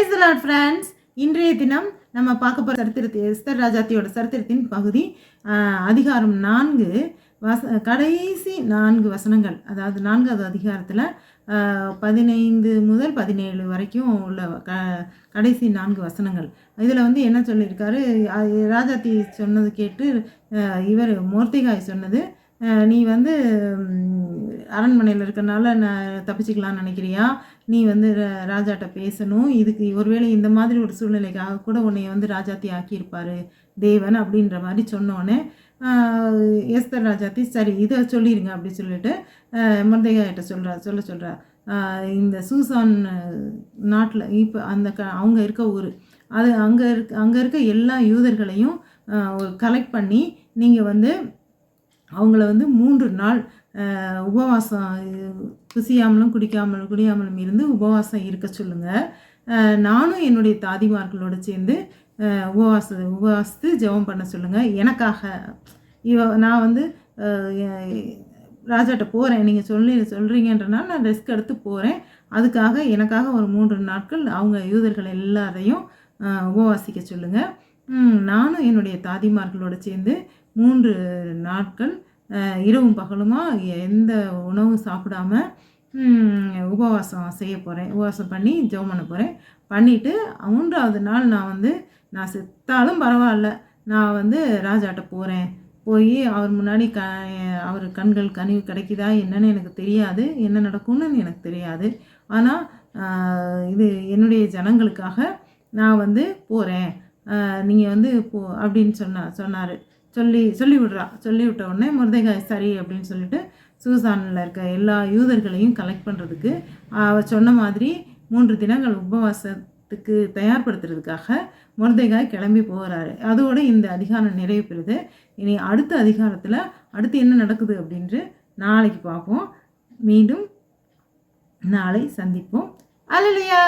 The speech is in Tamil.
Praise the Lord friends. இன்றைய தினம் நம்ம பார்க்க போகிற எஸ்தர் ராஜாத்தியோட சரித்திரத்தின் பகுதி அதிகாரம் 4 கடைசி 4 வசனங்கள். அதாவது 4வது அதிகாரத்தில் 15 முதல் 17 வரைக்கும் உள்ள கடைசி 4 வசனங்கள். இதில் வந்து என்ன சொல்லியிருக்காரு, ராஜாத்தி சொன்னது கேட்டு இவர் மொர்தெகாய் சொன்னது, நீ வந்து அரண்மனையில் இருக்கிறனால நான் தப்பிச்சுக்கலான்னு நினைக்கிறியா, நீ வந்து ராஜாட்ட பேசணும், இதுக்கு ஒருவேளை இந்த மாதிரி ஒரு சூழ்நிலைக்காக கூட உன்னை வந்து ராஜாத்தி ஆக்கியிருப்பார் தேவன் அப்படின்ற மாதிரி சொன்னோன்னே எஸ்தர் ராஜாத்தி சரி இதை சொல்லிடுங்க அப்படி சொல்லிட்டு மொர்தெகாய்கிட்ட சொல்கிறா. இந்த சூசான் நாட்டில் இப்போ அந்த அவங்க இருக்க ஊர், அது அங்கே இருக்க எல்லா யூதர்களையும் கலெக்ட் பண்ணி நீங்கள் வந்து அவங்கள வந்து 3 நாள் உபவாசம், குசியாமலும் குடியாமலும் இருந்து உபவாசம் இருக்க சொல்லுங்கள். நானும் என்னுடைய தாதிமார்களோடு சேர்ந்து உபவாசித்து ஜெபம் பண்ண சொல்லுங்கள். எனக்காக நான் வந்து ராஜாட்ட போகிறேன், நீங்கள் சொல்கிறீங்கன்றனால நான் ரிஸ்க் எடுத்து போகிறேன். அதுக்காக எனக்காக ஒரு 3 நாட்கள் அவங்க யூதர்கள் எல்லாரையும் உபவாசிக்க சொல்லுங்கள். நானும் என்னுடைய தாதிமார்களோடு சேர்ந்து 3 நாட்கள் இரவும் பகலுமா எந்த உணவும் சாப்பிடாம உபவாசம் செய்ய போகிறேன், உபவாசம் பண்ணி ஜெபம் பண்ண போகிறேன். பண்ணிவிட்டு 3வது நாள் நான் செத்தாலும் பரவாயில்ல, நான் வந்து ராஜாட்ட போகிறேன். போய் அவர் முன்னாடி அவர் கண்கள் கனிவு கிடைக்குதா என்னன்னு எனக்கு தெரியாது, என்ன நடக்கும்னு எனக்கு தெரியாது. ஆனால் இது என்னுடைய ஜனங்களுக்காக நான் வந்து போகிறேன், நீங்கள் வந்து போ அப்படின்னு சொன்னார். சொல்லிவிட்ட உடனே மொர்தெகாய் சரி அப்படின்னு சொல்லிட்டு சூசானில் இருக்க எல்லா யூதர்களையும் கலெக்ட் பண்ணுறதுக்கு அவர் சொன்ன மாதிரி 3 தினங்கள் உபவாசத்துக்கு தயார்படுத்துறதுக்காக மொர்தெகாய் கிளம்பி போகிறாரு. அதோடு இந்த அதிகாரம் நிறைவு பெறுது. இனி அடுத்த அதிகாரத்தில் அடுத்து என்ன நடக்குது அப்படின்ட்டு நாளைக்கு பார்ப்போம். மீண்டும் நாளை சந்திப்போம். அல்லேலூயா.